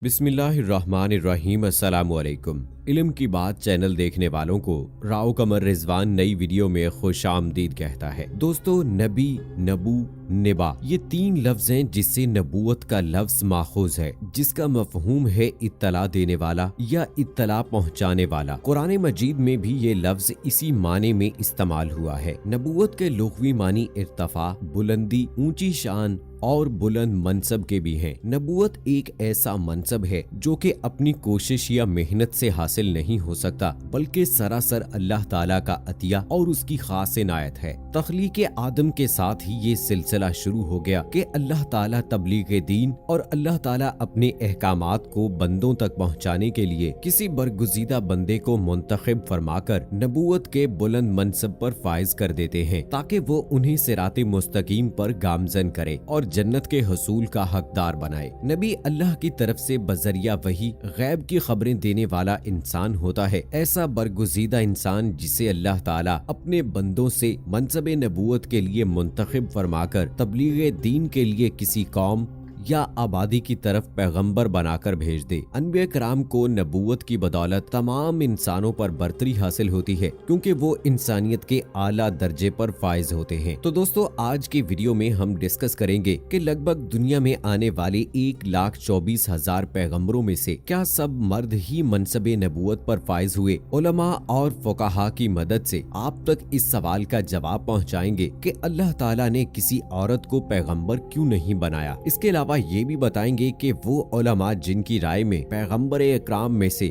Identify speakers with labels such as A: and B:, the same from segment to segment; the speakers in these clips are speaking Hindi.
A: बिस्मिल्लाहिर्रहमानिर्रहीम अस्सलामुअलैकुम। इल्म की बात चैनल देखने वालों को राव कमर रिजवान नई वीडियो में खुशामदीद कहता है। दोस्तों, नबी, नबू, निबा ये तीन लफ्ज हैं जिससे नबूवत का लफ्ज माखूज है, जिसका मफहूम है इत्तला देने वाला या इत्तला पहुंचाने वाला। कुरान मजीद में भी ये लफ्ज इसी माने में इस्तेमाल हुआ है। नबूवत के लुग़वी मानी इर्तफा, बुलंदी, ऊंची शान और बुलंद मनसब के भी हैं। नबूवत एक ऐसा मनसब है जो कि अपनी कोशिश या मेहनत से हासिल नहीं हो सकता, बल्कि सरासर अल्लाह ताला का अतिया और उसकी खास इनायत है। तख्लीक आदम के साथ ही ये सिलसिला शुरू हो गया कि अल्लाह ताला तबलीग दीन और अल्लाह ताला अपने अहकामात को बंदों तक पहुँचाने के लिए किसी बरगुज़ीदा बंदे को मुंतखब फरमाकर नबूवत के बुलंद मनसब पर फाइज कर देते हैं, ताकि वो उन्हें सिराते मुस्तकीम पर गामजन करे और जन्नत के हसूल का हकदार बनाए। नबी अल्लाह की तरफ से बजरिया वही गैब की खबरें देने वाला इंसान होता है, ऐसा बरगुज़ीदा इंसान जिसे अल्लाह ताला अपने बंदों से मनसब नबूवत के लिए मुंतखब फरमाकर तबलीग दीन के लिए किसी कौम या आबादी की तरफ पैगंबर बनाकर भेज दे। अनबिया कराम को नबूवत की बदौलत तमाम इंसानों पर बर्तरी हासिल होती है, क्योंकि वो इंसानियत के आला दर्जे पर फाइज होते हैं। तो दोस्तों, आज की वीडियो में हम डिस्कस करेंगे कि लगभग दुनिया में आने वाले 1,24,000 पैगंबरों में से क्या सब मर्द ही मनसब नबूवत पर फाइज हुए। उलमा और फुकाहा की मदद से आप तक इस सवाल का जवाब पहुँचाएंगे कि अल्लाह ताला ने किसी औरत को पैगंबर क्यों नहीं बनाया। इसके अलावा ये भी बताएंगे कि वो उलमा जिनकी राय में पैगंबर इकराम में से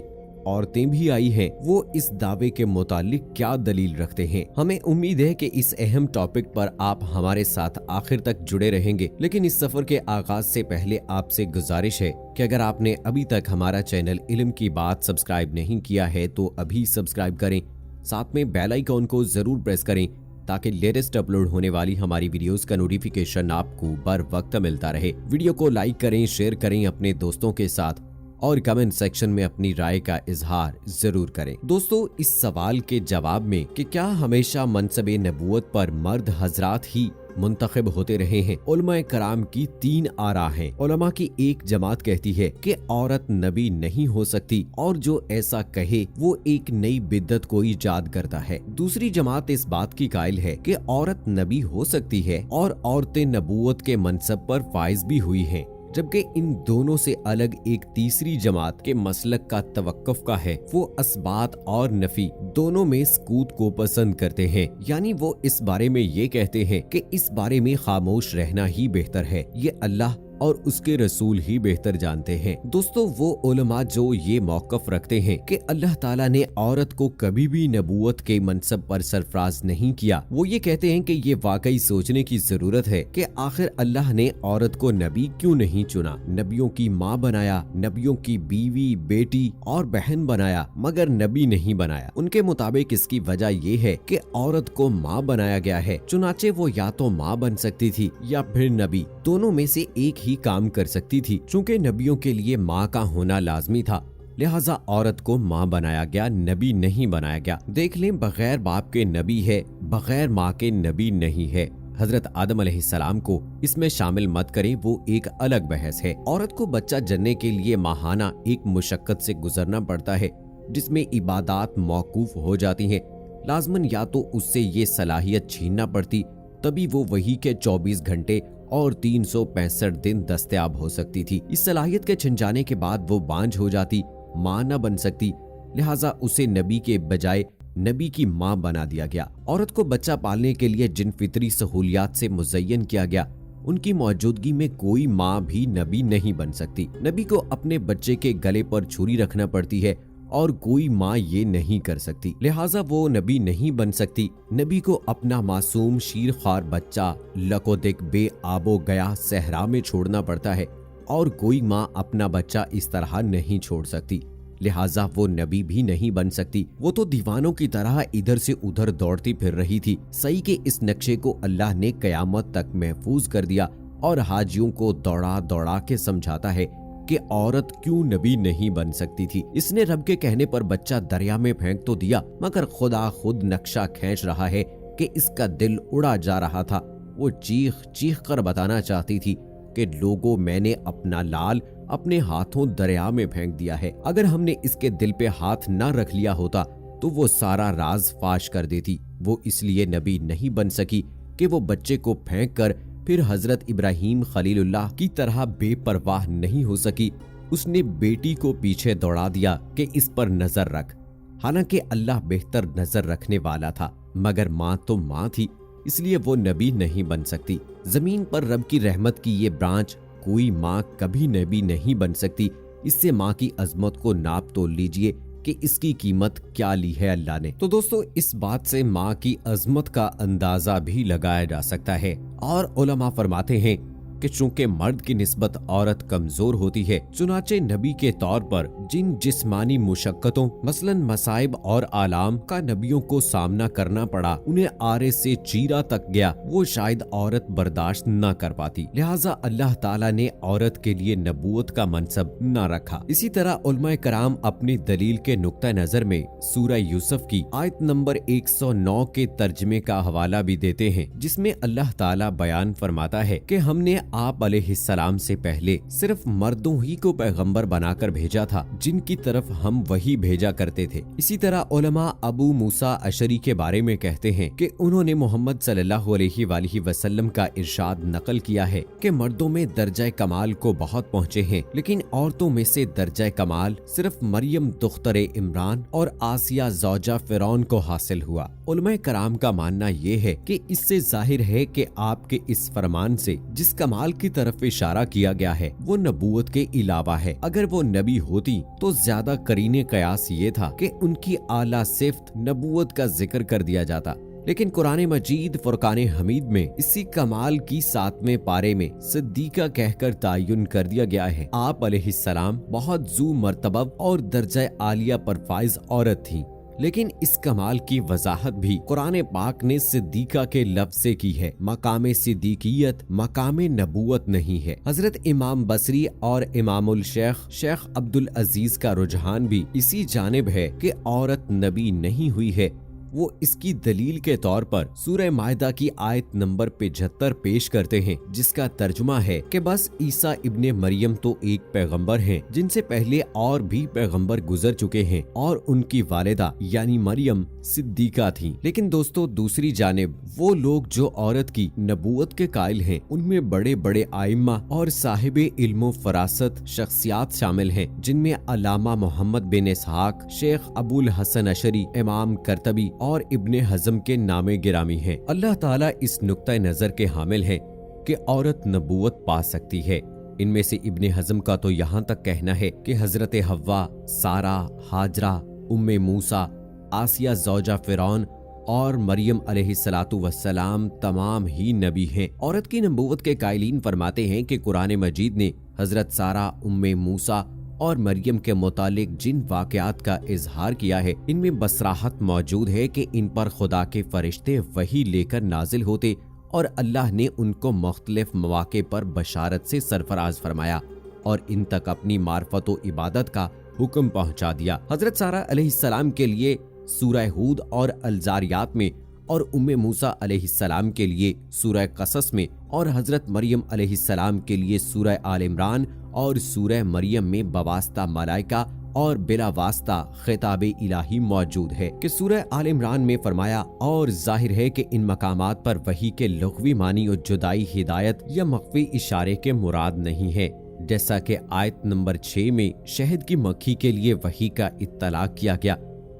A: औरतें भी आई हैं, वो इस दावे के मुतालिक क्या दलील रखते हैं। हमें उम्मीद है कि इस अहम टॉपिक पर आप हमारे साथ आखिर तक जुड़े रहेंगे। लेकिन इस सफर के आगाज से पहले आपसे गुजारिश है कि अगर आपने अभी तक हमारा चैनल इल्म की बात सब्सक्राइब नहीं किया है तो अभी सब्सक्राइब करें, साथ में बेल आइकॉन को जरूर प्रेस करें ताकि लेटेस्ट अपलोड होने वाली हमारी वीडियोस का नोटिफिकेशन आपको बर वक्त मिलता रहे। वीडियो को लाइक करें, शेयर करें अपने दोस्तों के साथ और कमेंट सेक्शन में अपनी राय का इजहार जरूर करें। दोस्तों, इस सवाल के जवाब में कि क्या हमेशा मनसब नबूवत पर मर्द हजरात ही मुंतखब होते रहे हैं, उलमा कराम की तीन आरा हैं। उलमा की एक जमात कहती है कि औरत नबी नहीं हो सकती और जो ऐसा कहे वो एक नई बिद्दत को इजाद करता है। दूसरी जमात इस बात की कायल है कि औरत नबी हो सकती है और औरतें नबूवत के मनसब पर फाइज भी हुई हैं। जबकि इन दोनों से अलग एक तीसरी जमात के मसलक का तवक्कुफ का है। वो असबात और नफी दोनों में सकूत को पसंद करते हैं, यानी वो इस बारे में ये कहते हैं कि इस बारे में खामोश रहना ही बेहतर है। ये अल्लाह और उसके रसूल ही बेहतर जानते हैं। दोस्तों, वो उलमा जो ये मौक़िफ़ रखते हैं कि अल्लाह ताला ने औरत को कभी भी नबूवत के मनसब पर सरफराज नहीं किया, वो ये कहते हैं कि ये वाकई सोचने की जरूरत है कि आखिर अल्लाह ने औरत को नबी क्यों नहीं चुना। नबियों की माँ बनाया, नबियों की बीवी, बेटी और बहन बनाया, मगर नबी नहीं बनाया। उनके मुताबिक इसकी वजह ये है कि औरत को माँ बनाया गया है, चुनाचे वो या तो माँ बन सकती थी या फिर नबी, दोनों में से एक ही काम कर सकती थी। चूंकि नबियों के लिए माँ का होना लाजमी था, लिहाजा औरत को माँ बनाया गया, नबी नहीं बनाया गया। देख लें, बगैर बाप के नबी है, बगैर माँ के नबी नहीं है। हजरत आदम अलैहिस्सलाम को इसमें शामिल मत करें, वो एक अलग बहस है। औरत को बच्चा जनने के लिए माहाना एक मुशक्कत से गुजरना पड़ता है, जिसमें इबादात मौकूफ हो जाती हैं। लाजमन या तो उससे ये सलाहियत छीनना पड़ती, तभी वो वही के 24 घंटे और 365 दिन दस्तयाब हो सकती थी। इस सलाहियत के छिन जाने के बाद वो बांझ हो जाती, माँ न बन सकती, लिहाजा उसे नबी के बजाय नबी की माँ बना दिया गया। औरत को बच्चा पालने के लिए जिन फितरी सहूलियात से मुज़य्यन किया गया, उनकी मौजूदगी में कोई माँ भी नबी नहीं बन सकती। नबी को अपने बच्चे के गले पर छुरी रखना पड़ती है और कोई माँ ये नहीं कर सकती, लिहाजा वो नबी नहीं बन सकती। नबी को अपना मासूम शीरख्वार बच्चा लकोदिक बे आबो गया सहरा में छोड़ना पड़ता है और कोई माँ अपना बच्चा इस तरह नहीं छोड़ सकती, लिहाजा वो नबी भी नहीं बन सकती। वो तो दीवानों की तरह इधर से उधर दौड़ती फिर रही थी। सही के इस नक्शे को अल्लाह ने कयामत तक महफूज कर दिया और हाजियों को दौड़ा दौड़ा के समझाता है कि औरत क्यों नबी नहीं बन सकती थी। इसने रब के कहने पर बच्चा दरिया में फेंक तो दिया, मगर खुदा खुद नक्शा खींच रहा है कि इसका दिल उड़ा जा रहा था। वो चीख चीख कर बताना चाहती थी कि लोगों, मैंने अपना लाल अपने हाथों दरिया में फेंक दिया है। अगर हमने इसके दिल पे हाथ न रख लिया होता तो वो सारा राज फाश कर देती। वो इसलिए नबी नहीं बन सकी कि वो बच्चे को फेंक कर फिर हजरत इब्राहिम खलीलुल्लाह की तरह बेपरवाह नहीं हो सकी। उसने बेटी को पीछे दौड़ा दिया कि इस पर नजर रख। हालांकि अल्लाह बेहतर नजर रखने वाला था, मगर माँ तो माँ थी, इसलिए वो नबी नहीं बन सकती। जमीन पर रब की रहमत की ये ब्रांच, कोई माँ कभी नबी नहीं बन सकती। इससे माँ की अजमत को नाप तोल लीजिए कि इसकी कीमत क्या ली है अल्लाह ने। तो दोस्तों, इस बात से माँ की अजमत का अंदाजा भी लगाया जा सकता है। और उलमा फरमाते हैं कि चूंकि मर्द की निस्बत औरत कमजोर होती है, चुनाचे नबी के तौर पर जिन जिस्मानी मुशक्कतों मसलन मसाइब और आलाम का नबियों को सामना करना पड़ा, उन्हें आरे से चीरा तक गया, वो शायद औरत बर्दाश्त न कर पाती। लिहाजा अल्लाह ताला ने औरत के लिए नबूवत का मनसब न रखा। इसी तरह उलमाए कराम अपनी दलील के नुक्ता नजर में सूरह यूसुफ की आयत नंबर 109 के तर्जमे का हवाला भी देते हैं, जिसमें अल्लाह ताला बयान फरमाता है कि हमने आप अलैहिस्सलाम से पहले सिर्फ मर्दों ही को पैगंबर बनाकर भेजा था, जिनकी तरफ हम वही भेजा करते थे। इसी तरह उलमा अबू मूसा अशरी के बारे में कहते हैं कि उन्होंने मोहम्मद सल्लल्लाहु अलैहि वसल्लम का इरशाद नकल किया है कि मर्दों में दर्जा कमाल को बहुत पहुँचे हैं, लेकिन औरतों में से दर्जा कमाल सिर्फ मरियम दुख्तर इमरान और आसिया ज़ौजा फिरौन को हासिल हुआ। उलमा कराम का मानना ये है कि इससे जाहिर है कि आपके इस फरमान से जिस कमाल की तरफ इशारा किया गया है वो नबूवत के अलावा है। अगर वो नबी होती तो ज्यादा करीने कयास ये था कि उनकी आला सिफ्त नबूवत का जिक्र कर दिया जाता, लेकिन कुरान मजीद फुरकान हमीद में इसी कमाल की 7वें पारे में सिद्दीका कहकर तायुन कर दिया गया है। आप अलैहिस्सलाम बहुत जू मर्तबा और दर्जा आलिया पर फाइज औरत थी, लेकिन इस कमाल की वजाहत भी कुरान पाक ने सिद्दीका के लफ्ज से की है। मकाम सिद्दीकियत मकाम नबूवत नहीं है। हजरत इमाम बसरी और इमामुल शेख अब्दुल अजीज का रुझान भी इसी जानिब है कि औरत नबी नहीं हुई है। वो इसकी दलील के तौर पर सूरह मायदा की आयत नंबर 75 पेश करते हैं, जिसका तर्जुमा है कि बस ईसा इब्ने मरियम तो एक पैगंबर हैं, जिनसे पहले और भी पैगंबर गुजर चुके हैं और उनकी वालिदा यानी मरियम सिद्दीका थी। लेकिन दोस्तों, दूसरी जानिब वो लोग जो औरत की नबूवत के कायल हैं, उनमें बड़े बड़े आइम्मा और साहिबे इल्मो फरासत शख्सियात शामिल हैं, जिनमें अल्लामा मोहम्मद बिन इसहाक, शेख अबुल हसन अशरी, इमाम करतबी और इब्ने हजम के नामे गिरामी हैं। अल्लाह ताला इस नुक्ता नजर के हामिल हैं कि औरत नबूवत पा सकती है। इनमें से इब्ने हजम का तो यहाँ तक कहना है कि हजरत हव्वा, सारा, हाजरा, उम्मे मूसा, आसिया ज़ौजा फिरौन और मरियम अलैहिस्सलातु वस्सलाम तमाम ही नबी हैं। औरत की नबूवत के कायलीन फरमाते हैं कि कुरान मजीद ने हजरत सारा, उम्मे मूसा और मरियम के मुतालिक जिन वाकयात का इजहार किया है, इनमें बसराहत मौजूद है कि इन पर खुदा के फरिश्ते वही लेकर नाजिल होते और अल्लाह ने उनको मुख्तलिफ मौके पर बशारत से सरफराज फरमाया और इन तक अपनी मार्फत व इबादत का हुक्म पहुंचा दिया। हजरत सारा अलैहिस्सलाम के लिए सूरह हूद और अल-ज़ारियात में, और उम्मे मूसा अलैहिस्सलाम के लिए सूरह कसस में, और हजरत मरियम अलैहिस्सलाम के लिए सूरह आल इमरान और सूरह मरियम में बवास्ता मलाइका और बिला वास्ता खिताबे इलाही मौजूद है कि सूरह आल इमरान में फरमाया, और जाहिर है कि इन मकामात पर वही के लुग़वी मानी और जुदाई हिदायत या मख्फी इशारे के मुराद नहीं है। जैसा कि आयत नंबर 6 में शहद की मक्खी के लिए वही का इत्तलाक किया गया।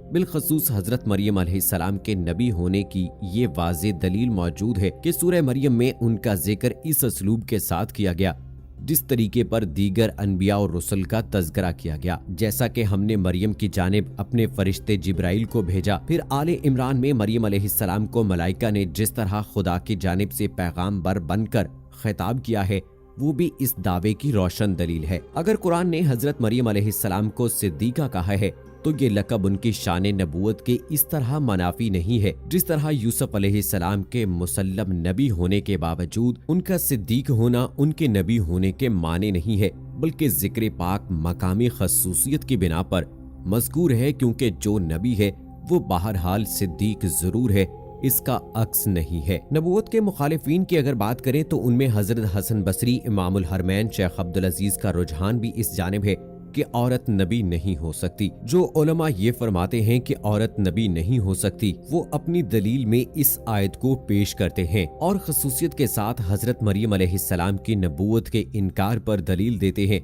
A: बिलखसूस हजरत मरियम अलैहिस्सलाम के नबी होने की ये वाज़े दलील मौजूद है कि सूरह मरियम में उनका जिक्र इस असलूब के साथ किया गया जिस तरीके पर दीगर अनबिया और रसूल का तज़किरा किया गया। जैसा कि हमने मरियम की जानिब अपने फरिश्ते जिब्राइल को भेजा, फिर आले इमरान में मरियम अलैहिस्सलाम को मलाइका ने जिस तरह खुदा की जानिब से पैगाम्बर बनकर खिताब किया है, वो भी इस दावे की रोशन दलील है। अगर कुरान ने हजरत मरियम अलैहिस्सलाम को सिद्दीका कहा है तो ये लक़ब उनकी शान नबूवत के इस तरह मनाफी नहीं है जिस तरह यूसुफ अलैहिस्सलाम के मुसल्लम नबी होने के बावजूद उनका सिद्दीक होना उनके नबी होने के माने नहीं है, बल्कि जिक्र पाक मकामी खसूसियत की बिना पर मज़कूर है, क्योंकि जो नबी है वो बहरहाल सिद्दीक जरूर है, इसका अक्स नहीं है। नबूवत के मुखालिफीन की अगर बात करें तो उनमें हजरत हसन बसरी, इमामुल हरमैन, शेख अब्दुल अजीज का रुझान भी इस जानिब है कि औरत नबी नहीं हो सकती। जो उलमा ये फरमाते हैं कि औरत नबी नहीं हो सकती, वो अपनी दलील में इस आयत को पेश करते हैं और खसूसियत के साथ हजरत मरियम अलैहिस्सलाम की नबूवत के इनकार पर दलील देते हैं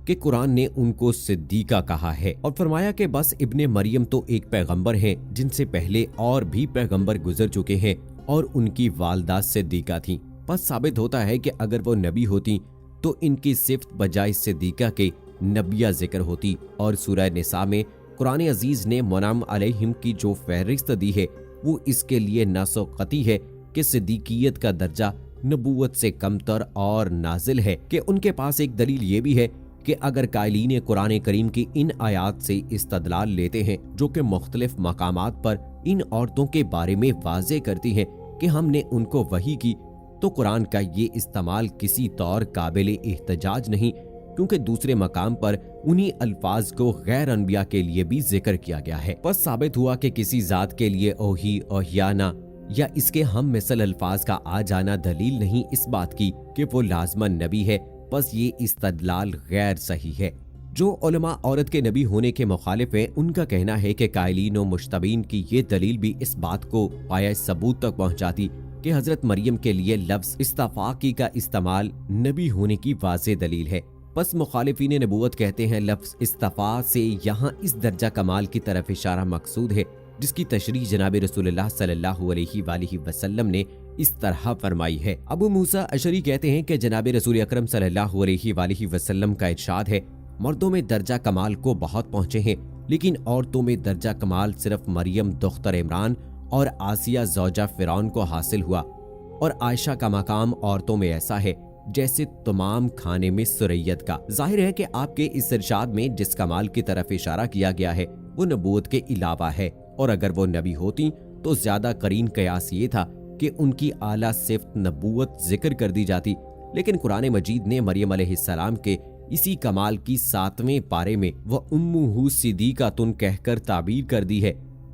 A: कि कुरान ने उनको सिद्दीका कहा है और फरमाया कि बस इब्ने मरियम तो एक पैगंबर हैं जिनसे पहले और भी पैगंबर गुजर चुके हैं और उनकी वालदा सिद्दीका थी। बस साबित होता है कि अगर वो नबी होती तो इनकी सिफ्त बजाय सिद्दीका के नबिया जिक्र होती। और सूरह निसा में कुरान अजीज ने मुनाम अलैहिम की जो फहरिस्त दी है वो इसके लिए नासो कती है कि सिद्दीकियत का दर्जा नबूवत से कमतर और नाजिल है कि उनके पास एक दलील ये भी है कि अगर कायलीन कुरान करीम की इन आयात से इस्तदलाल लेते हैं जो कि मुख्तलिफ मकामात पर इन औरतों के बारे में वाज़े करती हैं कि हमने उनको वही की, तो कुरान का ये इस्तेमाल किसी तौर काबिल एहतजाज नहीं, क्योंकि दूसरे मकाम पर उन्हीं अल्फाज को गैर अनबिया के लिए भी जिक्र किया गया है। बस साबित हुआ कि किसी जात के लिए ओही, ओहियाना या इसके हम मिसल अल्फाज का आ जाना दलील नहीं इस बात की कि वो लाजमन नबी है। बस ये इस्तदलाल गैर सही है। जो उलमा औरत के नबी होने के मुखालिफ हैं, उनका कहना है कि कायलीन और मुश्तबीन की ये दलील भी इस बात को पाया सबूत तक पहुंचाती कि हजरत मरियम के लिए लफ्ज इस्तफाकी का इस्तेमाल नबी होने की वाज़े दलील है। बस मुखालिफीन नबूवत कहते हैं लफ्ज इस्तफा से यहाँ इस दर्जा कमाल की तरफ इशारा मकसूद है जिसकी तशरीह जनाब रसूलुल्लाह सल्लल्लाहु अलैहि वसल्लम ने इस तरह फरमाई है। अबू मूसा अशरी कहते हैं कि जनाब रसूल अकरम सल्लल्लाहु अलैहि वसल्लम का इरशाद है, मर्दों में दर्जा कमाल को बहुत पहुंचे हैं, लेकिन औरतों में दर्जा कमाल सिर्फ मरियम दुख्तर इमरान और आसिया ज़ौजा फिरौन को हासिल हुआ और आयशा का मकाम औरतों में ऐसा है जैसे तमाम खाने में सुरैयत का। जाहिर है कि आपके इस इरशाद में जिस कमाल की तरफ इशारा किया गया है वो नबूवत के अलावा है, और अगर वो नबी होती तो ज्यादा करीन कयास ये था कि उनकी आला सिफ्त नबूवत जिक्र कर दी जाती। लेकिन कुरान मजीद ने मरियम अलैहिस्सलाम के इसी कमाल की 7वें पारे में वह उम्मुहु सिद्दीकातुन कहकर ताबीर कर दी है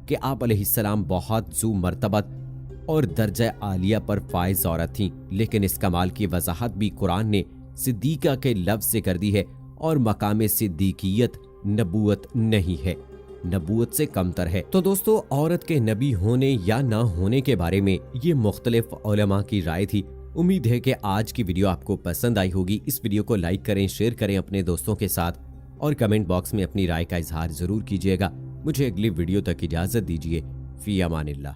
A: कि आप अलैहिस्सलाम बहुत जू मर्तबत और दर्जा आलिया पर फाइज औरत थी। लेकिन इस कमाल की वजाहत भी कुरान ने सिद्दीका के लफ्ज से कर दी है और मकाम सिद्दीकियत नबूवत नहीं है, नबूवत से कमतर है। तो दोस्तों, औरत के नबी होने या ना होने के बारे में ये मुख्तलिफ उलमा की राय थी। उम्मीद है कि आज की वीडियो आपको पसंद आई होगी। इस वीडियो को लाइक करें, शेयर करें अपने दोस्तों के साथ और कमेंट बॉक्स में अपनी राय का इजहार जरूर कीजिएगा। मुझे अगली वीडियो तक इजाजत दीजिए। फी अमानिल्लाह।